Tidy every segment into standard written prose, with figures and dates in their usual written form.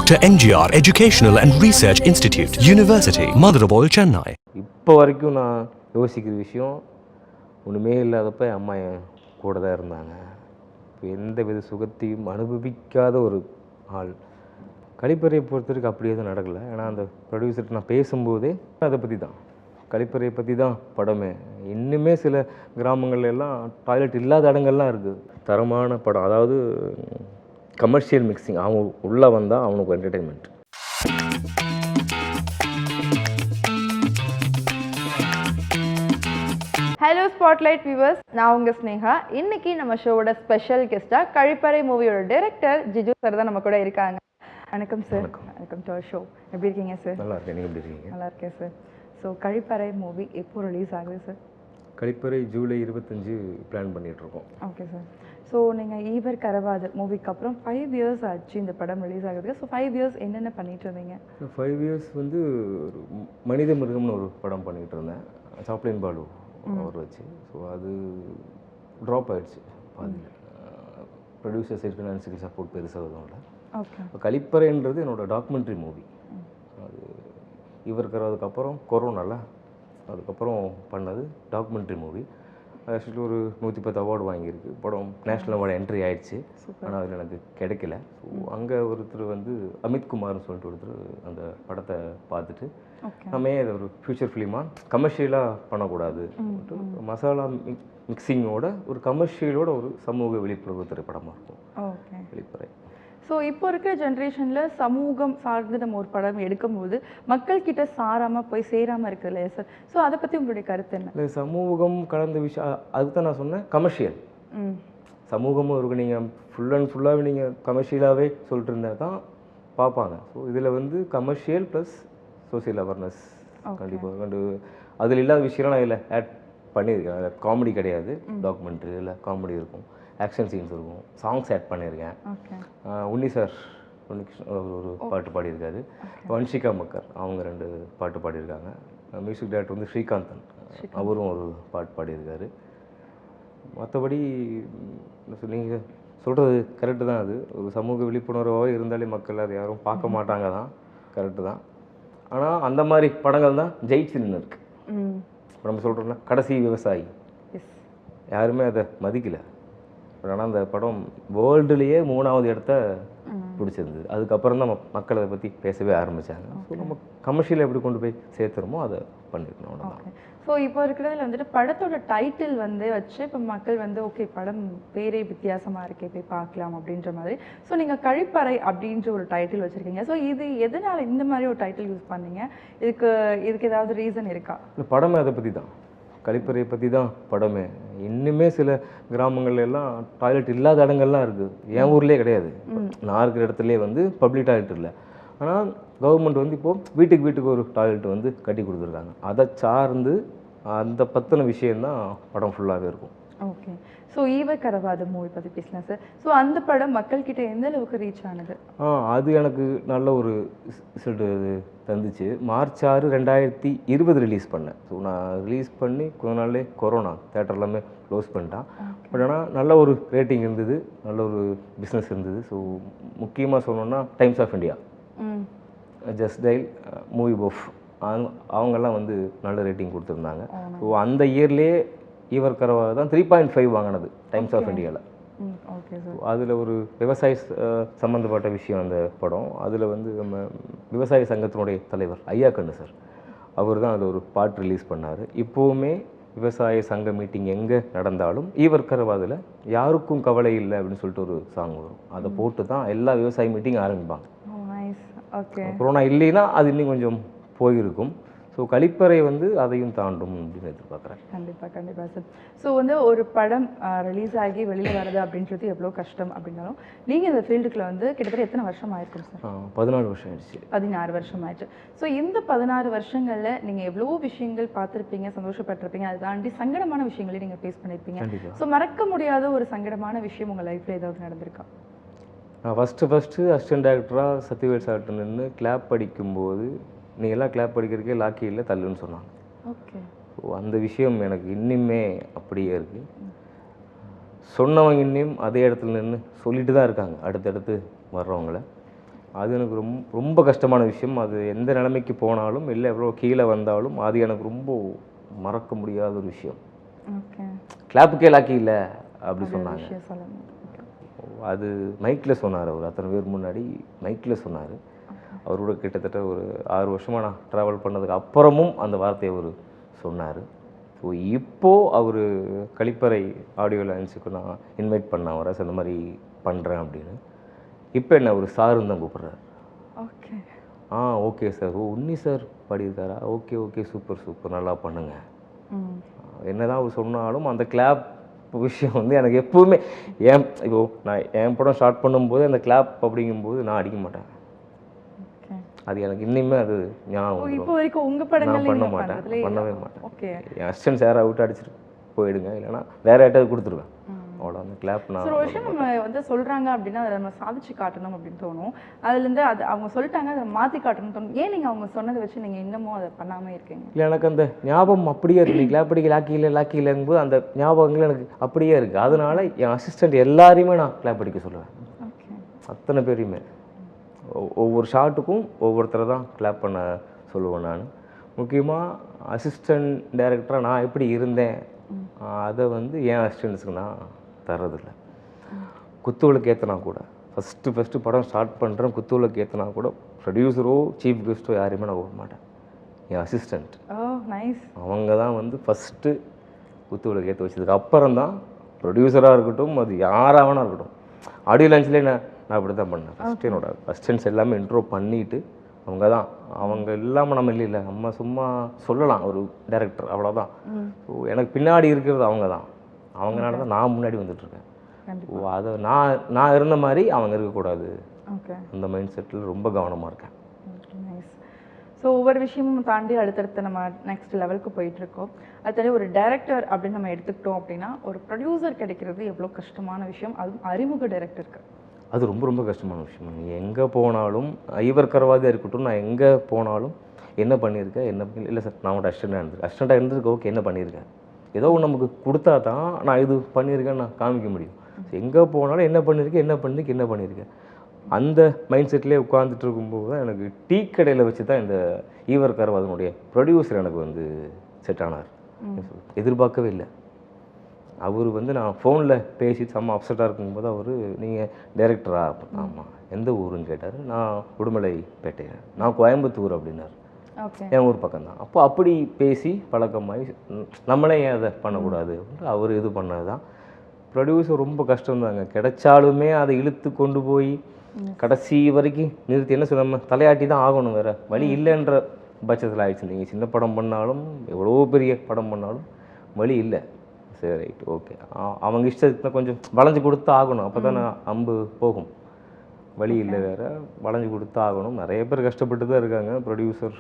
Dr. NGR Educational and Research Institute, University, Madurai, Chennai. இப்போ வரைக்கும் நான் யோசிக்கிற விஷயம் ஒன்றுமே இல்லாதப்ப என் அம்மா என் கூட தான் இருந்தாங்க. இப்போ எந்த வித சுகத்தையும் அனுபவிக்காத ஒரு ஆள். கழிப்பறையை பொறுத்தவரைக்கும் அப்படியே தான் நடக்கலை. ஏன்னா அந்த ப்ரொடியூசர்கிட்ட நான் பேசும்போதே அதை பற்றி தான், கழிப்பறையை பற்றி தான் படமே. இன்னுமே சில கிராமங்கள்ல எல்லாம் டாய்லெட் இல்லாத இடங்கள்லாம் இருக்குது. தரமான படம், அதாவது கமர்ஷியல் மிக்சிங். அவன் உள்ளே வந்தால் அவனுக்கு என்டர்டெயின்மெண்ட். ஹலோ ஸ்பாட்லைட் வியூவர்ஸ், நான் உங்கள் ஸ்னேகா. இன்னைக்கு நம்ம ஷோவோட ஸ்பெஷல் கெஸ்ட்டாக கழிப்பறை மூவியோட டைரக்டர் ஜிஜு சார் தான் நம்ம கூட இருக்காங்க. வணக்கம் சார். வணக்கம் டு ஷோ. எப்படி இருக்கீங்க சார்? நல்லா இருக்கேன். நீங்கள் எப்படி இருக்கீங்க? நல்லா இருக்கேன் சார். ஸோ கழிப்பறை மூவி எப்போ ரிலீஸ் ஆகுது சார்? கழிப்பறை ஜூலை 25 பிளான் பண்ணிகிட்ருக்கோம். Okay sir. ஸோ நீங்கள் ஈவர் கரவாது மூவிக்கு அப்புறம் 5 இயர்ஸ் ஆச்சு இந்த படம் ரிலீஸ் ஆகுதுக்கு. ஸோ 5 இயர்ஸ் என்னென்ன பண்ணிட்டு இருந்தீங்க? 5 இயர்ஸ் வந்து ஒரு மனித மிருகம்னு ஒரு படம் பண்ணிகிட்டு இருந்தேன், சாப்ளின் பாலு அவர் வச்சு. ஸோ அது ட்ராப் ஆகிடுச்சு பாதியில். ப்ரொடியூசர் சைட் ஃபினான்சியல் சப்போர்ட் பெருசாக இல்லை. ஓகே. இப்போ கழிப்பறைன்றது என்னோடய டாக்குமெண்ட்ரி மூவி. அது இவர் கரவாதுக்கப்புறம் கொரோனால அதுக்கப்புறம் பண்ணது டாக்குமெண்ட்ரி மூவி. ஆக்சுவலி ஒரு 110 அவார்டு வாங்கியிருக்கு. படம் நேஷ்னல் அவார்டு என்ட்ரி ஆகிடுச்சு. ஆனால் அதில் எனக்கு கிடைக்கல. ஸோ அங்கே ஒருத்தர் வந்து அமித் குமார்னு சொல்லிட்டு ஒருத்தர் அந்த படத்தை பார்த்துட்டு, நம்ம ஏன் இதை ஒரு ஃப்யூச்சர் ஃபிலிமாக கமர்ஷியலாக பண்ணக்கூடாது, மசாலா மிக்சிங்கோட ஒரு கமர்ஷியலோட ஒரு சமூக விழிப்புணர்வு திரைப்படமாக இருக்கும். ஓகே. வெளிப்பறை. ஸோ இப்போ இருக்கிற ஜென்ரேஷனில் சமூகம் சார்ந்து நம்ம ஒரு படம் எடுக்கும்போது மக்கள்கிட்ட சாராமல் போய் சேராமல் இருக்குது இல்லையா சார்? ஸோ அதை பற்றி உங்களுடைய கருத்து என்ன? இல்லை, சமூகம் கலந்த விஷயம் அதுக்கு தான் நான் சொன்னேன் கமர்ஷியல். சமூகமும் இருக்கு. நீங்கள் ஃபுல் அண்ட் ஃபுல்லாகவே நீங்கள் கமர்ஷியலாகவே சொல்லிட்டு இருந்தால் தான் பார்ப்பாங்க. ஸோ இதில் வந்து கமர்ஷியல் ப்ளஸ் சோசியல் அவேர்னஸ் கண்டிப்பாக கண்டு அதில் இல்லாத விஷயம்லாம் நான் இதில் ஆட் பண்ணியிருக்கேன். காமெடி கிடையாது, டாக்குமெண்ட்ரி. இதில் காமெடி இருக்கும், ஆக்ஷன் சீன்ஸ் இருக்கும், சாங்ஸ் ஆட் பண்ணியிருக்கேன். உன்னி சார் ஒரு பாட்டு பாடியிருக்காரு, வன்ஷிகா மக்கர் அவங்க 2 பாட்டு பாடியிருக்காங்க. மியூசிக் டைரக்டர் வந்து ஸ்ரீகாந்தன், அவரும் ஒரு பாட்டு பாடியிருக்காரு. மற்றபடி நீங்கள் சொல்கிறது கரெக்டு தான். அது ஒரு சமூக விழிப்புணர்வாக இருந்தாலே மக்கள் அது யாரும் பார்க்க மாட்டாங்க தான், கரெக்டு தான். ஆனால் அந்த மாதிரி படங்கள் தான் ஜெயிச்சு நின்று இருக்கு. இப்போ நம்ம சொல்கிறோம்னா கடைசி விவசாயி, யாருமே அதை மதிக்கலை. ஆனால் அந்த படம் வேர்ல்டுலேயே 3வது இடத்த பிடிச்சிருந்தது. அதுக்கப்புறம் தான் மக்கள் அதை பற்றி பேசவே ஆரம்பித்தாங்க. ஸோ நம்ம கமர்ஷியலை எப்படி கொண்டு போய் சேர்த்துறோமோ அதை பண்ணியிருக்கணும். அவ்வளோதான். ஸோ இப்போ இருக்கிறதுல வந்துட்டு படத்தோட டைட்டில் வந்து வச்சு இப்போ மக்கள் வந்து ஓகே படம் பேரே வித்தியாசமாக இருக்கே போய் பார்க்கலாம் அப்படின்ற மாதிரி. ஸோ நீங்கள் கழிப்பறை அப்படின்ற ஒரு டைட்டில் வச்சுருக்கீங்க. ஸோ இது எதனால் இந்த மாதிரி ஒரு டைட்டில் யூஸ் பண்ணீங்க? இதுக்கு ஏதாவது ரீசன் இருக்கா? இந்த படமே அதை பற்றி தான், கழிப்பறையை பற்றி தான் படமே. இன்னுமே சில கிராமங்கள்ல எல்லாம் டாய்லெட் இல்லாத இடங்கள்லாம் இருக்குது. என் ஊர்லேயே கிடையாது. நான் இருக்கிற இடத்துலேயே வந்து பப்ளிக் டாய்லெட் இல்லை. ஆனால் கவர்மெண்ட் வந்து இப்போது வீட்டுக்கு ஒரு டாய்லெட் வந்து கட்டி கொடுத்துருக்காங்க. அதை சார்ந்து அந்த பற்றின விஷயந்தான் படம் ஃபுல்லாகவே இருக்கும். ஓகே. ஸோ ஈவர் கரவாது மூவி பற்றி பேசலாம் சார். ஸோ அந்த படம் மக்கள்கிட்ட எந்த அளவுக்கு ரீச் ஆனது? அது எனக்கு நல்ல ஒரு ரிசல்ட் தந்துச்சு. மார்ச் 6, 2020 ரிலீஸ் பண்ணேன். ஸோ நான் ரிலீஸ் பண்ணி கொஞ்ச நாள்லே கொரோனா, தேட்டர் எல்லாமே க்ளோஸ் பண்ணிட்டான். பட் ஆனால் நல்ல ஒரு ரேட்டிங் இருந்தது, நல்ல ஒரு பிஸ்னஸ் இருந்தது. ஸோ முக்கியமாக சொல்லணுன்னா Times of India, Justdial, movie buff அவங்கெல்லாம் வந்து நல்ல ரேட்டிங் கொடுத்துருந்தாங்க. ஸோ அந்த இயர்லேயே ஈவர் கரவா தான் 3.5 வாங்கினது டைம்ஸ் ஆஃப் இந்தியாவில். அதில் ஒரு விவசாய சம்மந்தப்பட்ட விஷயம் அந்த படம். அதில் வந்து நம்ம விவசாய சங்கத்தினுடைய தலைவர் ஐயா கண்ணு சார், அவர் தான் அதில் ஒரு பாட்டு ரிலீஸ் பண்ணார். இப்போவுமே விவசாய சங்க மீட்டிங் எங்கே நடந்தாலும் ஈவர் கரவாதில் யாருக்கும் கவலை இல்லை அப்படின்னு சொல்லிட்டு ஒரு சாங் வரும். அதை போட்டு தான் எல்லா விவசாய மீட்டிங் ஆரம்பிப்பாங்க. கொரோனா இல்லைன்னா அது இன்னும் கொஞ்சம் போயிருக்கும். ஸோ கழிப்பறை வந்து அதையும் தாண்டும் அப்படின்னு எதிர்பார்க்குறேன். கண்டிப்பாக சார். ஸோ வந்து ஒரு படம் ரிலீஸ் ஆகி வெளியில் வர்றது அப்படின்றது எவ்வளோ கஷ்டம் அப்படின்னாலும் நீங்கள் இந்த ஃபீல்டுக்குள்ள வந்து கிட்டத்தட்ட எத்தனை வருஷம் ஆயிருக்கும் சார்? 14 வருஷம் ஆயிடுச்சு. 16 வருஷம் ஆயிடுச்சு. ஸோ இந்த 16 வருஷங்களில் நீங்கள் எவ்வளோ விஷயங்கள் பார்த்துருப்பீங்க, சந்தோஷப்பட்டிருப்பீங்க, அதை தாண்டி சங்கடமான விஷயங்களையும் நீங்கள் ஃபேஸ் பண்ணியிருப்பீங்க. ஸோ மறக்க முடியாத ஒரு சங்கடமான விஷயம் உங்கள் லைஃப்பில் ஏதாவது நடந்திருக்கா? நான் ஃபஸ்ட்டு அசிஸ்டன்ட் டைரக்டராக சத்யவேல் சார்ட்டு நின்று கிளாப் படிக்கும்போது, நீ எல்லாம் கிளாப் படிக்கிறதுக்கே லாக்கி இல்லை தள்ளுன்னு சொன்னாங்க. ஓகே. ஸோ அந்த விஷயம் எனக்கு இன்னுமே அப்படியே இருக்குது. சொன்னவங்க இன்னும் அதே இடத்துல நின்று சொல்லிட்டு தான் இருக்காங்க அடுத்தடுத்து வர்றவங்கள. அது எனக்கு ரொம்ப கஷ்டமான விஷயம். அது எந்த நிலைமைக்கு போனாலும் இல்லை எவ்வளோ கீழே வந்தாலும் அது எனக்கு ரொம்ப மறக்க முடியாத ஒரு விஷயம். ஓகே. கிளாப்புக்கே லாக்கி இல்லை அப்படி சொன்னாங்க. விஷயம் சொல்லுங்க. அது மைக்கில் சொன்னார். அவர் அத்தனை பேர் முன்னாடி மைக்கில் சொன்னார். அவரோட கிட்டத்தட்ட ஒரு 6 வருஷமாக நான் ட்ராவல் பண்ணதுக்கு அப்புறமும் அந்த வார்த்தையை அவர் சொன்னார். ஸோ இப்போது அவர் கழிப்பறை ஆடியோ லான்ஸுக்கு நான் இன்வைட் பண்ண அவரை அந்த மாதிரி பண்ணுறேன் அப்படின்னு. இப்போ என்ன ஒரு சாருன்னு தான் கூப்பிட்றாரு. Okay. Okay sir. Unni sir பாடியிருக்காரா? ஓகே ஓகே சூப்பர் சூப்பர் நல்லா பண்ணுங்க. என்னதான் அவர் சொன்னாலும் அந்த கிளாப் விஷயம் வந்து எனக்கு எப்போவுமே இப்போ நான் என் படம் ஸ்டார்ட் பண்ணும்போது அந்த கிளாப் அப்படிங்கும்போது நான் அடிக்க மாட்டேன். அது எனக்கு இன்னுமே அது ஞாபகம். இப்போ வரைக்கும் உங்க படங்கள் நான் பண்ணவே மாட்டேன். ஓகே. என் அசிஸ்டன்ட் சாரை விட்டு அடிச்சுட்டு போயிடுங்க, இல்லைன்னா வேற யார்ட்டாவது கொடுத்துருவேன். அவ்வளோ அந்த கிளாப் நான் ஒரு விஷயம் நம்ம வந்து சொல்கிறாங்க அப்படின்னா அதை நம்ம சாதிச்சு காட்டணும் அப்படின்னு தோணும். அதுலேருந்து அது அவங்க சொல்லிட்டாங்க அதை மாற்றி காட்டணும்னு தோணும். ஏன் நீங்கள் அவங்க சொன்னதை வச்சு நீங்கள் இன்னமும் அதை பண்ணாமல் இருக்கீங்க? இல்லை, எனக்கு அந்த ஞாபகம் அப்படியே இருக்குது. நீ கிளாப் அடிக்க லாக்கி இல்லைங்கும்போது அந்த ஞாபகங்கள் எனக்கு அப்படியே இருக்குது. அதனால என் அசிஸ்டண்ட் எல்லாரையுமே நான் கிளாப் அடிக்க சொல்லுவேன். ஓகே. அத்தனை பேரையுமே ஒவ்வொரு ஷாட்டுக்கும் ஒவ்வொருத்தரை தான் கிளாப் பண்ண சொல்லுவேன் நான். முக்கியமாக அசிஸ்டண்ட் டைரக்டராக நான் எப்படி இருந்தேன் அதை வந்து என் அசிஸ்டன்ட்ஸுக்கு நான் தர்றதில்லை. குத்துவிளக்கு ஏற்றினா கூட ஃபஸ்ட்டு படம் ஸ்டார்ட் பண்ணுறேன், குத்துவிளக்கு ஏற்றினா கூட ப்ரொடியூசரோ சீஃப் கெஸ்ட்டோ யாரையுமே நான் கூப்பிட மாட்டேன். என் அசிஸ்டண்ட் அவங்க தான் வந்து ஃபஸ்ட்டு குத்துவிளக்கு ஏற்றி வச்சதுக்கு அப்புறம் தான் ப்ரொடியூசராக இருக்கட்டும், அது யாராவனா இருக்கட்டும். ஆடியோ லான்ச்லேயே நான் அப்படி தான் பண்ணேன். ஃபஸ்ட்டு என்னோட அசிஸ்டன்ட்ஸ் எல்லாமே இன்ட்ரோ பண்ணிவிட்டு அவங்க இல்லாமல் நம்ம இல்லை நம்ம சும்மா சொல்லலாம் ஒரு டைரக்டர் அவ்வளோதான். ஸோ எனக்கு பின்னாடி இருக்கிறது அவங்கனால தான் நான் முன்னாடி வந்துட்டுருக்கேன். அதை நான் இருந்த மாதிரி அவங்க இருக்கக்கூடாது. அந்த மைண்ட் செட்டில் ரொம்ப கவனமாக இருக்கேன். ஸோ ஒவ்வொரு விஷயமும் தாண்டி அடுத்தடுத்து நம்ம நெக்ஸ்ட் லெவலுக்கு போயிட்டுருக்கோம். அது ஒரு டைரக்டர் அப்படின்னு நம்ம எடுத்துக்கிட்டோம் அப்படின்னா ஒரு ப்ரொடியூசர் கிடைக்கிறது எவ்வளோ கஷ்டமான விஷயம், அதுவும் அறிமுக டைரக்டருக்கு. அது ரொம்ப ரொம்ப கஷ்டமான விஷயம். நீங்கள் எங்கே போனாலும் ஐவர் கரவாதியாக இருக்கட்டும், நான் எங்கே போனாலும் என்ன பண்ணியிருக்கேன் இல்லை சார் நான் உங்கள்கிட்ட அசிஸ்டண்ட்டாக இருந்திருக்கேன். ஓகே, என்ன பண்ணியிருக்கேன், ஏதோ ஒன்று நமக்கு கொடுத்தா தான் நான் இது பண்ணியிருக்கேன்னு நான் காமிக்க முடியும். எங்கே போனாலும் என்ன பண்ணியிருக்கேன் அந்த மைண்ட் செட்லேயே உட்காந்துட்டு இருக்கும்போது தான் எனக்கு டீ கடையில் வச்சு தான் இந்த ஈவர் கரவாதனுடைய ப்ரொடியூசர் எனக்கு வந்து செட் ஆனார். எதிர்பார்க்கவே இல்லை. அவர் வந்து நான் ஃபோனில் பேசி செம்ம அப்செட்டாக இருக்கும்போது அவர் நீங்கள் டைரக்டரா? ஆமாம். எந்த ஊருன்னு கேட்டார். நான் உடுமலைப்பேட்டை. நான் கோயம்புத்தூர் அப்படின்னார். என் ஊர் பக்கம்தான். அப்போ அப்படி பேசி பழக்கமாகி நம்மளே ஏன் அதை பண்ணக்கூடாது அப்படின்ட்டு அவர் இது பண்ணது தான். ப்ரொடியூசர் ரொம்ப கஷ்டம்தாங்க. கிடைச்சாலுமே அதை இழுத்து கொண்டு போய் கடைசி வரைக்கும் நிறுத்தி என்ன சொல்ல நம்ம தலையாட்டி தான் ஆகணும், வேறு வழி இல்லைன்ற பட்சத்தில் ஆயிடுச்சு. நீங்கள் சின்ன படம் பண்ணாலும் எவ்வளோ பெரிய படம் பண்ணாலும் வழி இல்லை. சரி, ரைட், ஓகே, அவங்க இஷ்டத்துக்கு கொஞ்சம் வளைஞ்சு கொடுத்து ஆகணும், அப்போ தான் அம்பு போகும். வழி இல்லை, வேறு வளைஞ்சு கொடுத்து ஆகணும். நிறைய பேர் கஷ்டப்பட்டு தான் இருக்காங்க, ப்ரொடியூசர்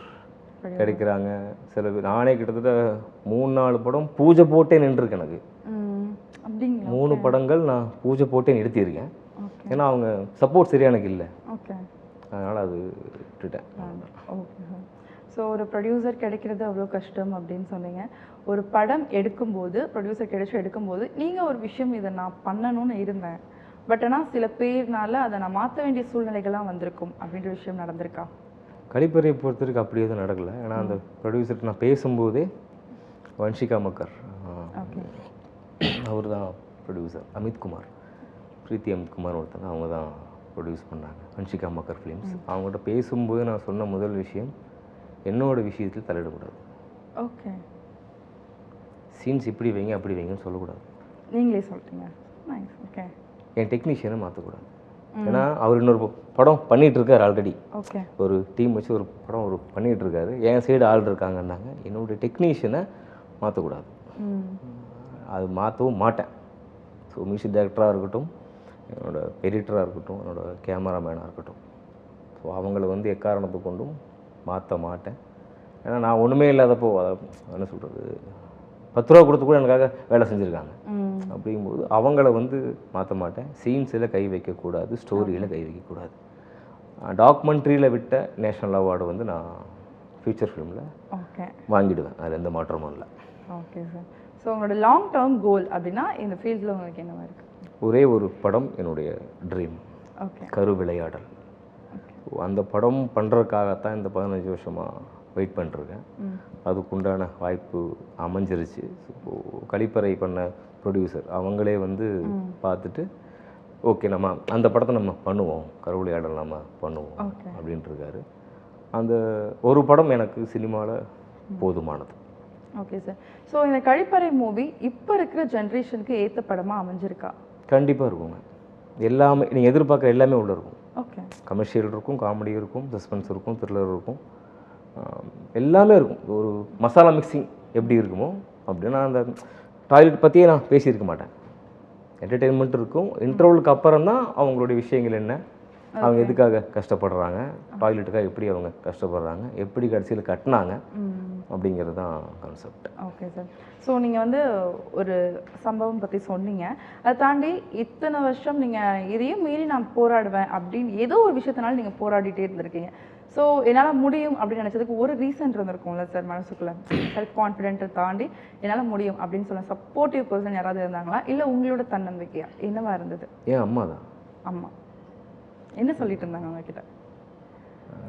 கிடைக்கிறாங்க. சில பேர் நானே கிட்டத்தட்ட 3-4 படம் பூஜை போட்டே நின்றுருக்கேன். எனக்கு 3 படங்கள் நான் பூஜை போட்டே நிறுத்தியிருக்கேன். ஏன்னா அவங்க சப்போர்ட் சரியாக எனக்கு இல்லை. அதனால் அது விட்டுட்டேன். ஓகே. ஸோ ஒரு ப்ரொடியூசர் கிடைக்கிறது அவ்வளோ கஷ்டம் அப்படின்னு சொன்னீங்க. ஒரு படம் எடுக்கும்போது ப்ரொடியூசர் எடுக்கும்போது நீங்கள் ஒரு விஷயம் இதை நான் பண்ணணும்னு இருந்தேன், பட் ஆனால் சில பேர்னால அதை நான் மாற்ற வேண்டிய சூழ்நிலைகள்லாம் வந்திருக்கும் அப்படின்ற விஷயம் நடந்திருக்கா? கழிப்பறையை பொறுத்தவரைக்கும் அப்படி எதுவும் நடக்கலை. ஏன்னா அந்த ப்ரொடியூசர்கிட்ட நான் பேசும்போதே வன்ஷிகா மக்கர் அவர் தான் ப்ரொடியூசர். அமித்குமார், பிரீத்தி அமித்குமார் ஒருத்தங்க, அவங்க தான் ப்ரொடியூஸ் பண்ணாங்க வன்ஷிகா மக்கர் ஃபிலிம்ஸ். அவங்கள்ட்ட பேசும்போது நான் சொன்ன முதல் விஷயம், என்னோட விஷயத்தில் தலையிடக்கூடாது. ஓகே. சீன்ஸ் இப்படி வைங்க அப்படி வைங்கன்னு சொல்லக்கூடாது. நீங்களே சொல்லிட்டீங்க. ஓகே. என் டெக்னீஷியனை மாற்றக்கூடாது. ஏன்னா அவர் இன்னொரு படம் பண்ணிகிட்டு இருக்கார் ஆல்ரெடி. ஓகே. ஒரு டீம் வச்சு ஒரு படம் பண்ணிகிட்டு இருக்காரு. என் சைடு ஆள் இருக்காங்கன்னாங்க. என்னோடய டெக்னீஷியனை மாற்றக்கூடாது. அது மாற்றவும் மாட்டேன். ஸோ மியூசிக் டைரக்டராக இருக்கட்டும், என்னோடய எடிட்டராக இருக்கட்டும், என்னோடய கேமராமேனாக இருக்கட்டும், ஸோ அவங்கள வந்து எக்காரணத்தை கொண்டும் மாற்ற மாட்டேன். ஏன்னா நான் ஒன்றுமே இல்லாதப்போ என்ன சொல்கிறது, 10 ரூபா கொடுத்து கூட எனக்காக வேலை செஞ்சுருக்காங்க. அப்படிங்கும்போது அவங்கள வந்து மாற்ற மாட்டேன். சீன்ஸில் கை வைக்கக்கூடாது, ஸ்டோரியில் கை வைக்கக்கூடாது. டாக்குமெண்ட்ரியில் விட்ட நேஷ்னல் அவார்டு வந்து நான் ஃபியூச்சர் ஃபிலிமில் வாங்கிடுவேன். அதில் எந்த மாற்றமும் இல்லை. Okay sir. ஸோ உங்களோட லாங் டேர்ம் கோல் அப்படின்னா இந்த ஃபீல்டில் உங்களுக்கு என்னவா இருக்குது? ஒரே ஒரு படம் என்னுடைய ட்ரீம், கரு விளையாடல். அந்த படம் பண்ணுறதுக்காகத்தான் இந்த 15 வருஷமாக வெயிட் பண்ணிருக்கேன். அதுக்குண்டான வாய்ப்பு அமைஞ்சிருச்சு. இப்போது கழிப்பறை பண்ண ப்ரொடியூசர் அவங்களே வந்து பார்த்துட்டு ஓகே நம்ம அந்த படத்தை நம்ம பண்ணுவோம், கருவிளையாடல் நம்ம பண்ணுவோம் அப்படின்ட்டு இருக்காரு. அந்த ஒரு படம் எனக்கு சினிமாவில் போதுமானது. Okay sir. ஸோ இந்த கழிப்பறை மூவி இப்போ இருக்கிற ஜென்ரேஷனுக்கு ஏற்ற படமாக அமைஞ்சிருக்கா? கண்டிப்பாக இருக்குங்க. எல்லாமே நீங்கள் எதிர்பார்க்குற எல்லாமே உள்ளே இருக்கும். ஓகே. கமர்ஷியல் இருக்கும், காமெடி இருக்கும், சஸ்பென்ஸ் இருக்கும், த்ரில்லர் இருக்கும், எல்லாமே இருக்கும். ஒரு மசாலா மிக்சிங் எப்படி இருக்குமோ அப்படி. நான் அந்த டாய்லெட் பற்றியே நான் பேசியிருக்க மாட்டேன். என்டர்டெயின்மெண்ட் இருக்கும். இன்டர்வலுக்கு அப்புறம் தான் அவங்களுடைய விஷயங்கள் என்ன, அவங்க எதுக்காக கஷ்டப்படுறாங்க, டாய்லெட்டுக்காக எப்படி அவங்க கஷ்டப்படுறாங்க, எப்படி கடைசியில் கட்டினாங்க அப்படிங்கிறது தான் கான்செப்ட். Okay sir. ஸோ நீங்கள் வந்து ஒரு சம்பவம் பற்றி சொன்னீங்க. அதை தாண்டி இத்தனை வருஷம் நீங்கள் இதையும் மீறி நான் போராடுவேன் அப்படின்னு ஏதோ ஒரு விஷயத்தினால நீங்கள் போராடிட்டே இருந்திருக்கீங்க. ஸோ என்னால் முடியும் அப்படின்னு நினச்சதுக்கு ஒரு ரீசன் இருந்திருக்கும்ல சார் மனசுக்குள்ளே? செல்ஃப் கான்ஃபிடென்ட்டை தாண்டி என்னால் முடியும் அப்படின்னு சொல்ல சப்போர்ட்டிவ் பர்சன் யாராவது இருந்தாங்களா, இல்லை உங்களோட தன்னம்பிக்கையா என்னவா இருந்தது? ஏன் அம்மா தான். அம்மா என்ன சொல்லிட்டு இருந்தாங்க அவங்கக்கிட்ட?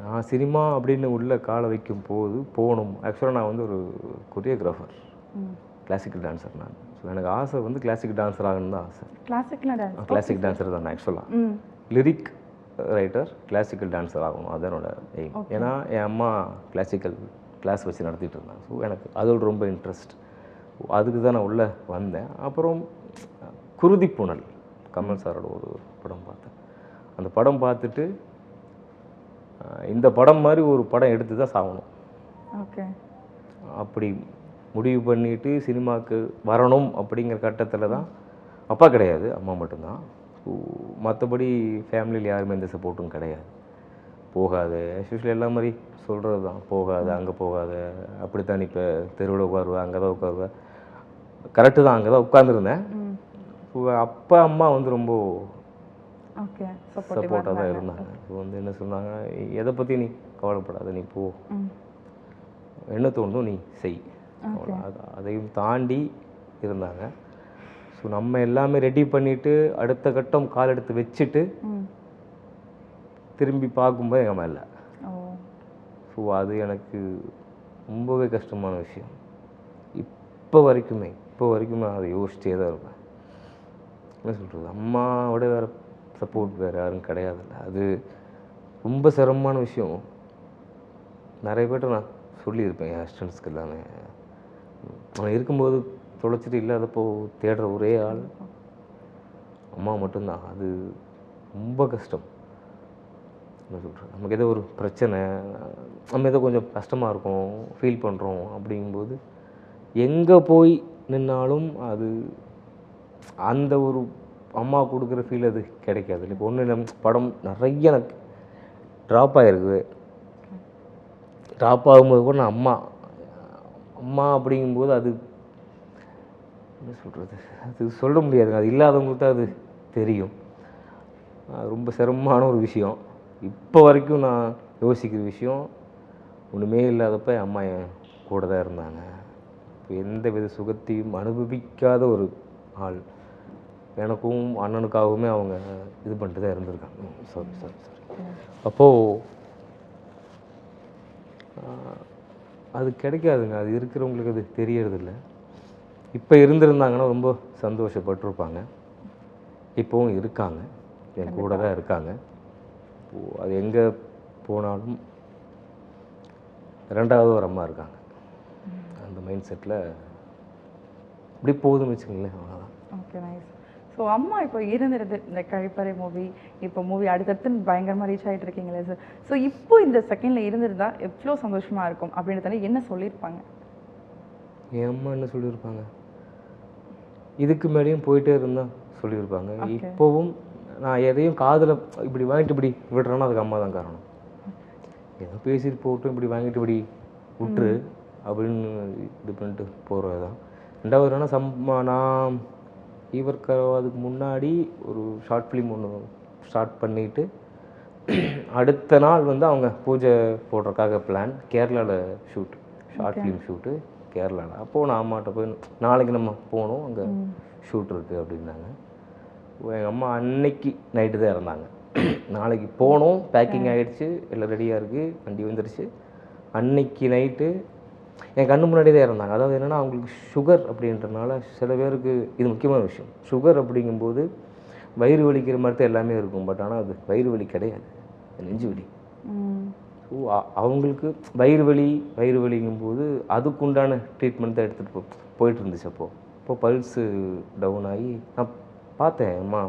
நான் சினிமா அப்படின்னு உள்ள காலை வைக்கும் போது போகணும். ஆக்சுவலாக நான் வந்து ஒரு கொரியோகிராஃபர், கிளாசிக்கல் டான்ஸர். நான் ஸோ எனக்கு ஆசை வந்து கிளாசிக்கல் டான்ஸர் ஆகணும்னு தான் ஆசை. கிளாசிக் டான்ஸர் தான் நான் ஆக்சுவலாக. லிரிக் ரைட்டர், கிளாசிக்கல் டான்ஸர் ஆகணும், அது என்னோட எய்ம். ஏன்னா என் அம்மா கிளாசிக்கல் கிளாஸ் வச்சு நடத்திட்டு இருந்தாங்க. ஸோ எனக்கு அதோட ரொம்ப இன்ட்ரெஸ்ட். அதுக்கு தான் நான் உள்ளே வந்தேன். அப்புறம் குருதி புனல் கமல் சாரோட ஒரு படம் பார்த்தேன். அந்த படம் பார்த்துட்டு இந்த படம் மாதிரி ஒரு படம் எடுத்து தான் சாகணும், ஓகே அப்படி முடிவு பண்ணிட்டு சினிமாவுக்கு வரணும். அப்படிங்கிற கட்டத்தில் தான், அப்பா கிடையாது, அம்மா மட்டும்தான். மற்றபடி ஃபேமிலியில் யாருமே எந்த சப்போர்ட்டும் கிடையாது. போகாது, எஸ்பெஷலி எல்லா மாதிரி சொல்கிறது தான், போகாது, அங்கே போகாது, அப்படித்தான் இப்போ தெருவில் உட்காருவேன், அங்கே தான் உட்காருவேன். கரெக்டு தான், அங்கே தான் உட்காந்துருந்தேன். அப்பா அம்மா வந்து ரொம்ப சப்போர்ட்டாக தான் இருந்தாங்க. ஸோ வந்து என்ன சொன்னாங்க, எதை பற்றி நீ கவலைப்படாத, நீ போ, என்ன தோணுதோ நீ செய், அதையும் தாண்டி இருந்தாங்க. ஸோ நம்ம எல்லாமே ரெடி பண்ணிவிட்டு அடுத்த கட்டம் கால் எடுத்து வச்சுட்டு திரும்பி பார்க்கும்போது எங்கள் மேலே. ஸோ அது எனக்கு ரொம்பவே கஷ்டமான விஷயம். இப்போ வரைக்குமே நான் அதை யோசிச்சே தான் இருப்பேன். என்ன சொல்கிறது, அம்மாவோட வேறு சப்போர்ட் வேறு யாரும் கிடையாதுல்ல. அது ரொம்ப சிரமமான விஷயம். நிறைய பேர்ட்ட நான் சொல்லியிருப்பேன் என் அசிஸ்டன்ட்ஸ்க்கு எல்லாமே. அவன் இருக்கும்போது தொலைச்சிட்டு இல்லாதப்போ தேடுற ஒரே ஆள் அம்மா மட்டும்தான். அது ரொம்ப கஷ்டம். என்ன சொல்கிறது, நமக்கு ஏதோ ஒரு பிரச்சனை, நம்ம ஏதோ கொஞ்சம் கஷ்டமாக இருக்கும், ஃபீல் பண்ணுறோம் அப்படிங்கும்போது எங்கே போய் நின்னாலும் அது அந்த ஒரு அம்மா கொடுக்குற ஃபீல் அது கிடைக்காது. இப்போ ஒன்று படம் நிறைய எனக்கு ட்ராப் ஆகிருக்கு. ட்ராப் ஆகும்போது கூட நான் அம்மா அப்படிங்கும்போது அது என்ன சொல்கிறது, அது சொல்ல முடியாதுங்க. அது இல்லாதவங்களுக்கு தான் அது தெரியும். ரொம்ப சிரமமான ஒரு விஷயம். இப்போ வரைக்கும் நான் யோசிக்கிற விஷயம், ஒன்றுமே இல்லாதப்ப அம்மா என் கூட தான் இருந்தாங்க. இப்போ எந்த வித சுகத்தையும் அனுபவிக்காத ஒரு ஆள். எனக்கும் அண்ணனுக்காகவுமே அவங்க இது பண்ணிட்டு தான் இருந்திருக்காங்க. சாரி. அப்போது அது கிடைக்காதுங்க. அது இருக்கிறவங்களுக்கு அது தெரியறதில்ல. இப்போ இருந்திருந்தாங்கன்னா ரொம்ப சந்தோஷப்பட்டிருப்பாங்க. இப்போவும் இருக்காங்க, என் கூட தான் இருக்காங்க. அது எங்கே போனாலும் ரெண்டாவது ஒரு அம்மா இருக்காங்க. அந்த மைண்ட் செட்டில் இப்படி போகுதுன்னு வச்சுக்கோங்களேன், அவ்வளோதான். Okay, nice. ஸோ அம்மா இப்போ இருந்துருது இந்த கழிப்பறை மூவி, இப்போ மூவி அடுத்தடுத்து பயங்கரமாக ரீச் ஆகிட்டு இருக்கீங்களே சார். ஸோ இப்போ இந்த செகண்டில் இருந்திருந்தா எவ்வளோ சந்தோஷமாக இருக்கும் அப்படின்றதால என்ன சொல்லியிருப்பாங்க? என் அம்மா என்ன சொல்லியிருப்பாங்க, இதுக்கு மேலேயும் போயிட்டே இருந்தால் சொல்லியிருப்பாங்க. இப்போவும் நான் எதையும் காதில் இப்படி வாங்கிட்டு இப்படி விடுறேன்னா அதுக்கு அம்மா தான் காரணம். ஏதோ பேசிட்டு போட்டும் இப்படி வாங்கிட்டு இப்படி விட்டுரு அப்படின்னு இது பண்ணிட்டு போகிறது தான். ரெண்டாவது என்னன்னா, நான் அதுக்கு முன்னாடி ஒரு ஷார்ட் ஃபிலிம் ஒன்று ஸ்டார்ட் பண்ணிவிட்டு அடுத்த நாள் வந்து அவங்க பூஜை போடுறதுக்காக பிளான், கேரளாவில் ஷூட், ஷார்ட் ஃபிலிம் ஷூட்டு கேரளாவில். அப்போது நான் அம்மாட்ட போய் நாளைக்கு நம்ம போகணும், அங்கே ஷூட் இருக்குது அப்படின்னாங்க. எங்கள் அம்மா அன்னைக்கு நைட்டு தான் இறந்தாங்க. நாளைக்கு போனோம், பேக்கிங் ஆகிடுச்சு, எல்லாம் ரெடியாக இருக்குது, வண்டி வந்துடுச்சு. அன்னைக்கு நைட்டு என் கண்ணு முன்னாடியே தான் இறந்தாங்க. அதாவது என்னென்னா அவங்களுக்கு சுகர் அப்படின்றனால சில பேருக்கு இது முக்கியமான விஷயம். சுகர் அப்படிங்கும்போது வயிறு வலிக்கிற மாதிரி தான் எல்லாமே இருக்கும். பட் ஆனால் அது வயிறு வலி கிடையாது, நெஞ்சு வலி. ஸோ அவங்களுக்கு வயிறு வலிங்கும்போது அதுக்குண்டான ட்ரீட்மெண்ட் தான் எடுத்துகிட்டு போயிட்டு இருந்துச்சு. அப்போ பல்ஸு டவுன் ஆகி நான் பார்த்தேன், அம்மா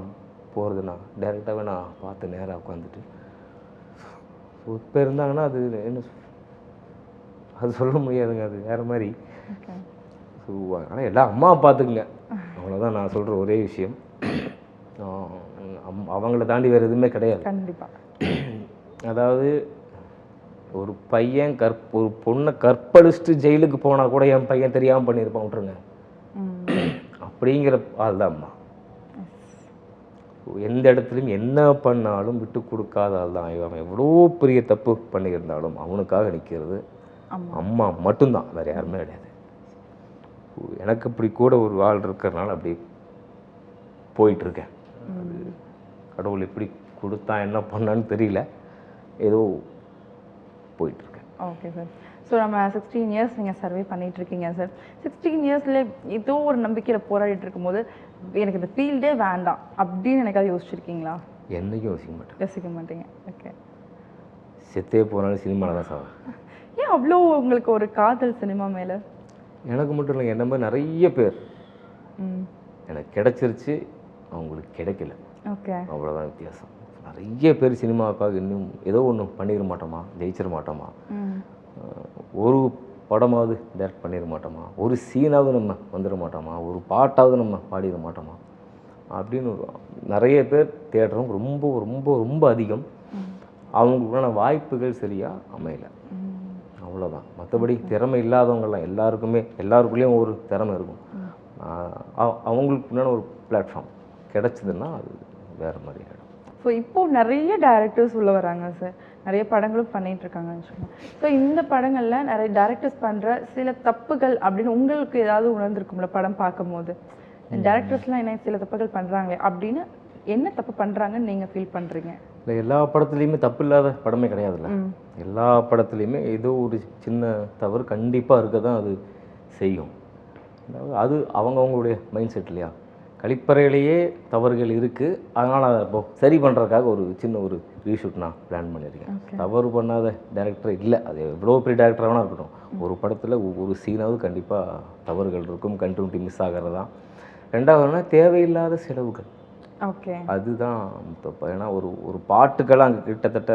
போகிறது நான் டைரெக்டாகவே நான் பார்த்து நேராக உட்காந்துட்டு. ஸோ இப்போ இருந்தாங்கன்னா அது என்ன அது சொல்ல முடியாதுங்க, அது வேறு மாதிரி. ஸோ ஆனால் எல்லாம் அம்மா பார்த்துக்குங்க, அவ்வளோதான் நான் சொல்கிற ஒரே விஷயம். அவங்கள தாண்டி வேறு எதுவுமே கிடையாது. கண்டிப்பாக. அதாவது ஒரு பையன் ஒரு பொண்ணை கற்பழிச்சிட்டு ஜெயிலுக்கு போனால் கூட என் பையன் தெரியாமல் பண்ணியிருப்பான், விட்டுருங்க. அப்படிங்கிற ஆள் தான் அம்மா. எந்த இடத்துலையும் என்ன பண்ணாலும் விட்டு கொடுக்காத ஆள் தான். அவன் எவ்வளோ பெரிய தப்பு பண்ணியிருந்தாலும் அவனுக்காக நிற்கிறது அம்மா மட்டும்தான், வேறு யாருமே கிடையாது. எனக்கு இப்படி கூட ஒரு ஆள் இருக்கிறனால அப்படி போயிட்டுருக்கேன். அது கடவுள் எப்படி கொடுத்தா என்ன பண்ணான்னு தெரியல, ஏதோ போயிட்டுருக்கேன். Okay sir. ஸோ நம்ம 16 இயர்ஸ் நீங்கள் சர்வே பண்ணிகிட்ருக்கீங்க சார். 16 இயர்ஸில் ஏதோ ஒரு நம்பிக்கையில் போராடிட்டு இருக்கும்போது எனக்கு இந்த ஃபீல்டே வேண்டாம் அப்படின்னு எனக்காவது யோசிச்சிருக்கீங்களா? என்றைக்கும் யோசிக்க மாட்டீங்க. ஓகே. செத்தே போனாலும் சினிமாவில் தான் சார். ஏன் அவ்வளோ உங்களுக்கு ஒரு காதல் சினிமா மேலே? எனக்கு மட்டும் இல்லைங்க, என்ன மாதிரி நிறைய பேர் எனக்கு கிடைச்சிருச்சு, அவங்களுக்கு கிடைக்கல. ஓகே, அவ்வளோதான் வித்தியாசம். நிறைய பேர் சினிமாவுக்காக இன்னும் ஏதோ ஒன்று பண்ணிட மாட்டோமா, ஜெயிச்சிட மாட்டோமா, ஒரு படமாவது டைரக்ட் பண்ணிட மாட்டோமா, ஒரு சீனாவது நம்ம வந்துட மாட்டோமா, ஒரு பாட்டாவது நம்ம பாடிட மாட்டோமா அப்படின்னு நிறைய பேர் தேடுறவங்க ரொம்ப ரொம்ப ரொம்ப அதிகம். அவங்களுக்கான வாய்ப்புகள் சரியாக அமையல, அவ்வளோதான். மற்றபடி திறமை இல்லாதவங்கெல்லாம் எல்லாருக்குள்ளேயும் ஒரு திறமை இருக்கும். அவங்களுக்குண்டான ஒரு பிளாட்ஃபார்ம் கிடச்சிதுன்னா அது வேறு மாதிரி ஆகிடும். ஸோ இப்போது நிறைய டைரக்டர்ஸ் உள்ள வராங்க சார், நிறைய படங்களும் பண்ணிகிட்ருக்காங்கன்னு சொன்னோம். ஸோ இந்த படங்களில் நிறைய டைரக்டர்ஸ் பண்ணுற சில தப்புகள் அப்படின்னு உங்களுக்கு ஏதாவது உணர்ந்துருக்கும்ல படம் பார்க்கும்போது? டைரக்டர்ஸ்லாம் என்ன சில தப்புகள் பண்ணுறாங்களே அப்படின்னு என்ன தப்பு பண்ணுறாங்கன்னு நீங்கள் ஃபீல் பண்ணுறீங்க? இல்லை, எல்லா படத்துலேயுமே தப்பு இல்லாத படமே கிடையாதுல்ல. எல்லா படத்துலேயுமே ஏதோ ஒரு சின்ன தவறு கண்டிப்பாக இருக்க தான் அது செய்யும். அது அவங்கவுங்களுடைய மைண்ட் செட் இல்லையா. கழிப்பறையிலேயே தவறுகள் இருக்குது, அதனால் அதை இப்போ சரி பண்ணுறதுக்காக ஒரு சின்ன ஒரு ரீஷூட் நான் பிளான் பண்ணியிருக்கேன். தவறு பண்ணாத டேரக்டர் இல்லை, அது எவ்வளோ பெரிய டேரக்டராக வேணா இருக்கட்டும், ஒரு படத்தில் ஒவ்வொரு சீனாவது கண்டிப்பாக தவறுகள் இருக்கும், கண்டினியூட்டி மிஸ் ஆகிறது தான். ரெண்டாவதுனா தேவையில்லாத செலவுகள். ஓகே, அதுதான் தப்பு. ஏன்னா ஒரு பாட்டுக்கெல்லாம் அங்கே கிட்டத்தட்ட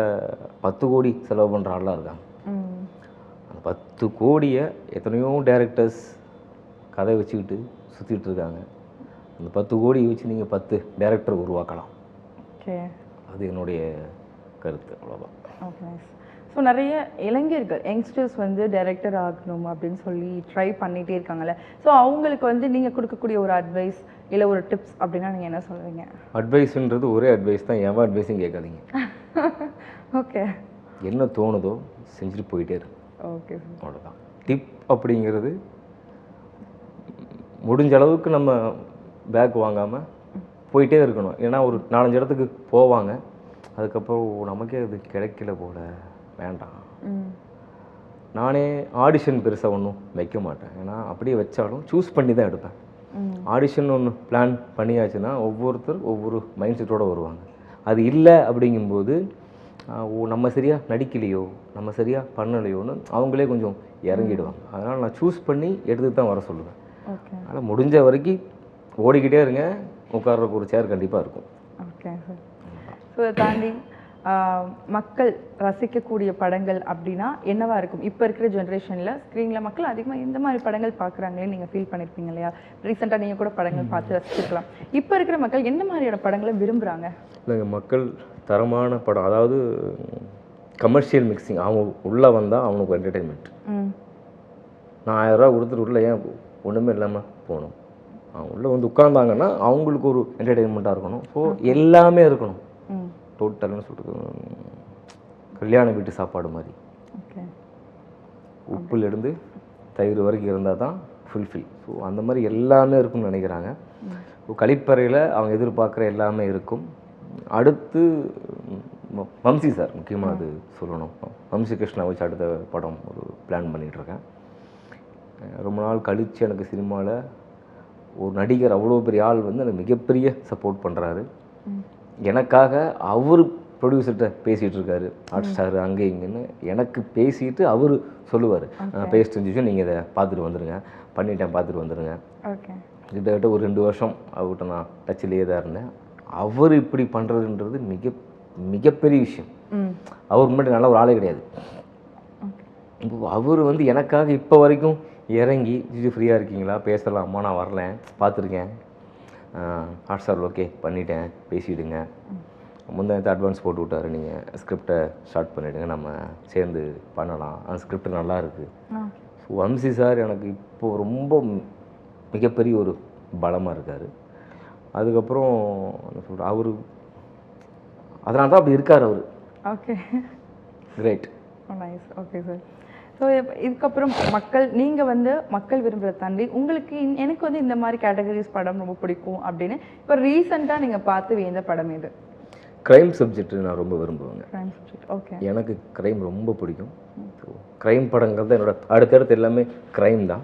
10 கோடி செலவு பண்ணுற ஆள்லாம் இருக்காங்க. அந்த 10 கோடியை எத்தனையோ டேரக்டர்ஸ் கதை வச்சுக்கிட்டு சுற்றிட்டு இருக்காங்க. அந்த 10 கோடி வச்சு நீங்கள் 10 டேரக்டர் உருவாக்கலாம். ஓகே, அது என்னுடைய கருத்து, அவ்வளோதான். ஓகே. ஸோ நிறைய இளைஞர்கள் யங்ஸ்டர்ஸ் வந்து டைரக்டர் ஆகணும் அப்படின்னு சொல்லி ட்ரை பண்ணிகிட்டே இருக்காங்கல்ல. ஸோ அவங்களுக்கு வந்து நீங்கள் கொடுக்கக்கூடிய ஒரு அட்வைஸ் இல்லை ஒரு டிப்ஸ் அப்படின்னா நீங்கள் என்ன சொல்லுவீங்க? அட்வைஸுன்றது ஒரே அட்வைஸ் தான், எவன் அட்வைஸும் கேட்காதீங்க. ஓகே, என்ன தோணுதோ செஞ்சுட்டு போயிட்டே இருக்கு. ஓகே, அவ்வளோதான். டிப் அப்படிங்கிறது முடிஞ்ச அளவுக்கு நம்ம பேக் வாங்காமல் போயிட்டே இருக்கணும். ஏன்னா ஒரு 4-5 இடத்துக்கு போவாங்க, அதுக்கப்புறம் நமக்கே அது கிடைக்கல போல, வேண்டாம். நானே ஆடிஷன் பெருசாக ஒன்றும் வைக்க மாட்டேன். ஏன்னா அப்படியே வச்சாலும் சூஸ் பண்ணி தான் எடுப்பேன். ஆடிஷன் ஒன்று பிளான் பண்ணியாச்சுன்னா ஒவ்வொருத்தர் ஒவ்வொரு மைண்ட் செட்டோடு வருவாங்க. அது இல்லை அப்படிங்கும்போது நம்ம சரியாக நடிக்கலையோ, நம்ம சரியாக பண்ணலையோன்னு அவங்களே கொஞ்சம் இறங்கிடுவாங்க. அதனால் நான் சூஸ் பண்ணி எடுத்து தான் வர சொல்லுவேன். அதனால் முடிஞ்ச வரைக்கும் ஓடிக்கிட்டே இருங்க, உட்கார்றதுக்கு ஒரு சேர் கண்டிப்பாக இருக்கும். Okay sir. ஸோ இதை தாண்டி மக்கள் ரசிக்கக்கூடிய படங்கள் அப்படின்னா என்னவா இருக்கும்? இப்போ இருக்கிற ஜென்ரேஷனில் ஸ்க்ரீனில் மக்கள் அதிகமாக இந்த மாதிரி படங்கள் பார்க்குறாங்களே நீங்கள் ஃபீல் பண்ணியிருப்பீங்க இல்லையா? ரீசெண்டாக நீங்கள் கூட படங்கள் பார்த்து ரசிச்சிருக்கலாம். இப்போ இருக்கிற மக்கள் என்ன மாதிரியான படங்களை விரும்புகிறாங்க? இல்லைங்க, மக்கள் தரமான படம், அதாவது கமர்ஷியல் மிக்சிங். அவங்க உள்ளே வந்தால் அவனுக்கு என்டர்டெயின்மெண்ட். நான் 1000 ரூபா கொடுத்துட்டு உள்ளே ஏன் ஒன்றுமே இல்லாமல் போகணும்? அவங்க உள்ளே வந்து உட்கார்ந்தாங்கன்னா அவங்களுக்கு ஒரு என்டர்டெயின்மெண்ட்டாக இருக்கணும். ஸோ எல்லாமே இருக்கணும். டோட்டல்னு சொல்கிறது கல்யாண வீட்டு சாப்பாடு மாதிரி, உப்புலேருந்து தயிர் வரைக்கும் இருந்தால் தான் ஃபுல்ஃபில். ஸோ அந்த மாதிரி எல்லாமே இருக்கும்னு நினைக்கிறாங்க. ஸோ கழிப்பறையில் அவங்க எதிர்பார்க்குற எல்லாமே இருக்கும். அடுத்து வம்சி சார் முக்கியமாக அது சொல்லணும். வம்சி கிருஷ்ணா வச்சு அடுத்த படம் ஒரு பிளான் பண்ணிகிட்ருக்கேன். ரொம்ப நாள் கழித்து எனக்கு சினிமாவில் ஒரு நடிகர் அவ்வளோ பெரிய ஆள் வந்து எனக்கு மிகப்பெரிய சப்போர்ட் பண்ணுறாரு. எனக்காக அவர் ப்ரொடியூசர்கிட்ட பேசிகிட்டு இருக்காரு, ஹாட் ஸ்டார் அங்கே இங்கேன்னு எனக்கு பேசிட்டு அவர் சொல்லுவார், பேசிட்டு இருந்துச்சு நீங்கள் இதை பார்த்துட்டு வந்துடுங்க, பண்ணிட்டேன் பார்த்துட்டு வந்துடுங்க. கிட்டத்தட்ட ஒரு 2 வருஷம் அவர்கிட்ட நான் டச்சிலேயே தான் இருந்தேன். அவர் இப்படி பண்ணுறதுன்றது மிகப்பெரிய விஷயம். அவர் முன்னாடி நல்ல ஒரு ஆளே கிடையாது. இப்போ அவர் வந்து எனக்காக இப்போ வரைக்கும் இறங்கி ஃப்ரீயாக இருக்கீங்களா பேசலாமா, நான் வரலேன் பார்த்துருக்கேன், ஹாட் ஸ்டார் ஓகே பண்ணிட்டேன் பேசிவிடுங்க, முந்தானத்தை அட்வான்ஸ் போட்டு விட்டாரு, நீங்கள் ஸ்கிரிப்டை ஸ்டார்ட் பண்ணிவிடுங்க, நம்ம சேர்ந்து பண்ணலாம், அந்த ஸ்கிரிப்ட் நல்லா இருக்குது. ஸோ வம்சி சார் எனக்கு இப்போது ரொம்ப மிகப்பெரிய ஒரு பலமாக இருக்கார். அதுக்கப்புறம் என்ன சொல்கிறேன், அவர் அதனால தான் அப்படி இருக்கார் அவர். Okay great, nice. Okay sir. So இதுக்கப்புறம் நீங்கள் வந்து மக்கள் விரும்புகிறத தாண்டி உங்களுக்கு எனக்கு வந்து இந்த மாதிரி கேட்டகரிஸ் படம் ரொம்ப பிடிக்கும் அப்படின்னு இப்போ ரீசெண்டாக நீங்கள் பார்த்து வியந்த படம் இது? க்ரைம் சப்ஜெக்ட் நான் ரொம்ப விரும்புவேங்க. Crime subject, okay. எனக்கு க்ரைம் ரொம்ப பிடிக்கும். ஸோ க்ரைம் படங்கள் தான் என்னோடய அடுத்தடுத்து எல்லாமே க்ரைம் தான்.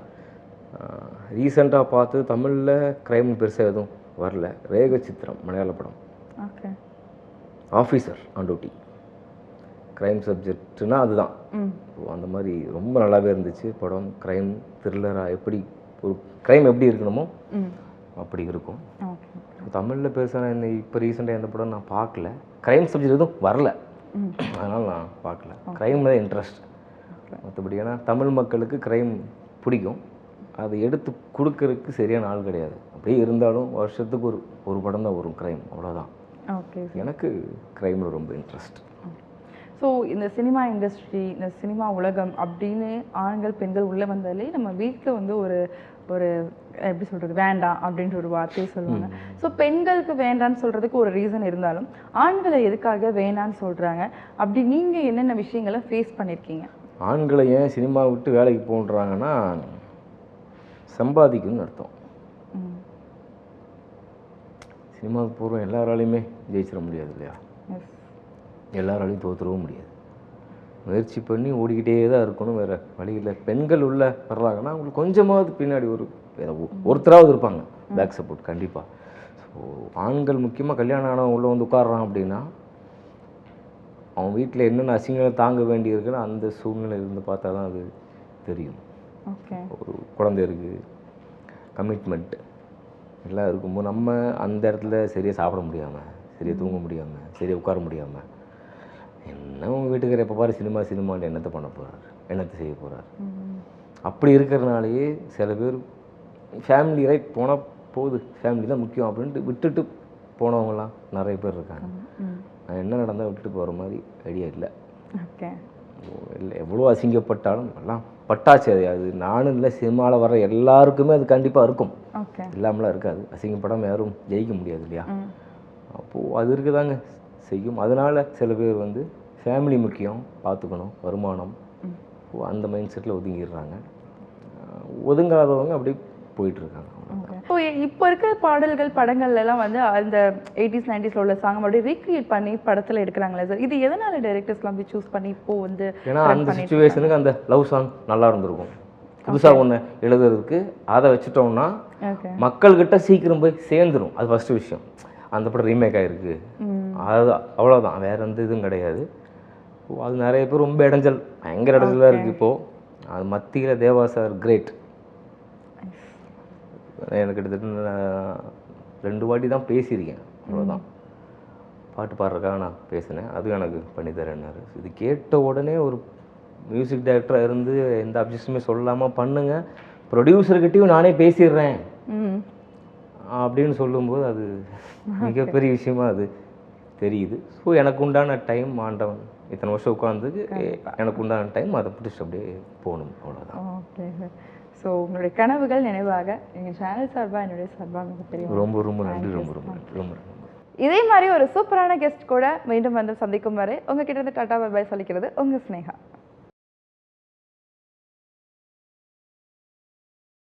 ரீசெண்டாக பார்த்து தமிழில் க்ரைம் பெருசாக எதுவும் வரல. ரேக சித்திரம் மலையாள படம், okay. Officer on duty, crime சப்ஜெக்ட்னா அதுதான். அந்த மாதிரி ரொம்ப நல்லாவே இருந்துச்சு படம். க்ரைம் த்ரில்லராக எப்படி ஒரு க்ரைம் எப்படி இருக்கணுமோ அப்படி இருக்கும். தமிழில் பெருசாக இந்த இப்போ ரீசெண்டாக எந்த படம் நான் பார்க்கல. க்ரைம் சப்ஜெக்ட் எதுவும் வரல, அதனால் நான் பார்க்கல. க்ரைம் தான் இன்ட்ரெஸ்ட். மற்றபடி ஏன்னா தமிழ் மக்களுக்கு க்ரைம் பிடிக்கும், அதை எடுத்து கொடுக்கறதுக்கு சரியான ஆள் கிடையாது. அப்படியே இருந்தாலும் வருஷத்துக்கு ஒரு படம் தான் வரும் க்ரைம், அவ்வளோதான். ஓகே. எனக்கு க்ரைமில் ரொம்ப இன்ட்ரெஸ்ட். ஸோ இந்த சினிமா இண்டஸ்ட்ரி, இந்த சினிமா உலகம் அப்படின்னு ஆண்கள் பெண்கள் உள்ளே வந்தாலே நம்ம வீட்டில் வந்து ஒரு ஒரு எப்படி சொல்கிறது, வேண்டாம் அப்படின்ற ஒரு வார்த்தையை சொல்லுவாங்க. ஸோ பெண்களுக்கு வேண்டான்னு சொல்கிறதுக்கு ஒரு ரீசன் இருந்தாலும் ஆண்களை எதுக்காக வேண்டான்னு சொல்கிறாங்க? அப்படி நீங்கள் என்னென்ன விஷயங்களை ஃபேஸ் பண்ணியிருக்கீங்க? ஆண்களை ஏன் சினிமா விட்டு வேலைக்கு போன்றாங்கன்னா சம்பாதிக்கணும்னு அர்த்தம். சினிமாவுக்கு போகிறோம் எல்லாராலையுமே ஜெயிச்சிட முடியாது இல்லையா, எல்லாராலையும் தோற்றுறவும் முடியாது. முயற்சி பண்ணி ஓடிக்கிட்டே தான் இருக்கணும், வேறு வழியில். பெண்கள் உள்ளே வர்றாங்கன்னா அவங்களுக்கு கொஞ்சமாவது பின்னாடி ஒருத்தராவது இருப்பாங்க பேக் சப்போர்ட் கண்டிப்பாக. ஸோ ஆண்கள் முக்கியமாக கல்யாணம் ஆனவங்க உள்ளே வந்து உட்காடுறான் அப்படின்னா அவன் வீட்டில் என்னென்ன அசிங்கங்களை தாங்க வேண்டியிருக்குன்னு அந்த சூழ்நிலை இருந்து பார்த்தா தான் அது தெரியும். ஒரு குழந்தை இருக்குது, கமிட்மெண்ட் எல்லாம் இருக்கும்போது நம்ம அந்த இடத்துல சரியாக சாப்பிட முடியாமல், சரியாக தூங்க முடியாமல், சரியாக உட்கார முடியாமல், என்ன உங்கள் வீட்டுக்கார எப்போ பாரு சினிமான்னு என்னத்தை பண்ண போகிறார், என்னத்தை செய்ய போகிறார். அப்படி இருக்கிறனாலேயே சில பேர் ஃபேமிலி ரைட் போனால் போகுது, ஃபேமிலி தான் முக்கியம் அப்படின்ட்டு விட்டுட்டு போனவங்களாம் நிறைய பேர் இருக்காங்க. நான் என்ன நடந்தால் விட்டுட்டு போகிற மாதிரி ஐடியா இல்லை. இல்லை எவ்வளோ அசிங்கப்பட்டாலும் எல்லாம் பட்டாச்சு. அது நானும் இல்லை, சினிமாவில் வர எல்லாருக்குமே அது கண்டிப்பாக இருக்கும், இல்லாமலாம் இருக்காது. அசிங்கப்படாமல் யாரும் ஜெயிக்க முடியாது இல்லையா. அப்போது அது இருக்குதாங்க செய்யும். அதனால் சில பேர் வந்து ஃபேமிலி முக்கியம், பார்த்துக்கணும், வருமானம், அந்த மைண்ட் செட்டில் ஒதுங்கிடுறாங்க. ஒதுங்காதவங்க அப்படி போயிட்டுருக்காங்க. இப்போ இருக்கிற பாடல்கள் படங்கள்லாம் வந்து அந்த 80s 90s உள்ள சாங் அப்படியே ரீக்ரியேட் பண்ணி படத்தில் எடுக்கிறாங்களே சார், இது எதனால் டைரக்டர்ஸ்லாம் அப்படி சூஸ் பண்ணி இப்போ வந்து? ஏன்னா அந்த சுச்சுவேஷனுக்கு அந்த லவ் சாங் நல்லா இருந்திருக்கும். புதுசாக ஒன்று எழுதுறதுக்கு அதை வச்சுட்டோம்னா மக்கள்கிட்ட சீக்கிரம் போய் சேர்ந்துடும். அது ஃபஸ்ட்டு விஷயம். அந்த படம் ரீமேக் ஆகிருக்கு, அது அவ்வளோதான், வேறு எந்த இதுவும் கிடையாது. அது நிறைய பேர் ரொம்ப இடைஞ்சல், பயங்கர இடைஞ்சலாக இருக்குது இப்போது. அது மத்தியில் தேவா சார் கிரேட். எனக்கு கிட்டத்தட்ட 2 வாட்டி தான் பேசியிருக்கேன், அவ்வளோதான். பாட்டு பாடுறதுக்காக நான் பேசினேன், அதுவும் எனக்கு பண்ணித்தரேன்னாரு. இது கேட்ட உடனே ஒரு மியூசிக் டைரக்டராக இருந்து எந்த அப்ஜெக்ஷனுமே சொல்லாமல் பண்ணுங்க, ப்ரொடியூசர்கிட்டையும் நானே பேசிடுறேன் அப்படின்னு சொல்லும்போது அது மிகப்பெரிய விஷயமா அது தெரியுது. ஸோ எனக்கு உண்டான டைம் ஆண்டவன் இத்தனை வருஷம் உட்காந்துக்கு எனக்கு உண்டான டைம் அதை பிடிச்சி அப்படியே போகணும், அவ்வளோதான். Okay sir. ஸோ உங்களுடைய கனவுகள் நினைவாக எங்கள் சேனல் சார்பாக என்னுடைய சார்பாக மிகப்பெரிய ரொம்ப ரொம்ப நன்றி, ரொம்ப ரொம்ப நன்றி, ரொம்ப நன்றி. இதே மாதிரி ஒரு சூப்பரான கெஸ்ட் கூட மீண்டும் வந்து சந்திக்கும் வரை உங்ககிட்ட இருந்து டாடா பை பாய் சொல்லிக்கிறது உங்கள் ஸ்னேகா.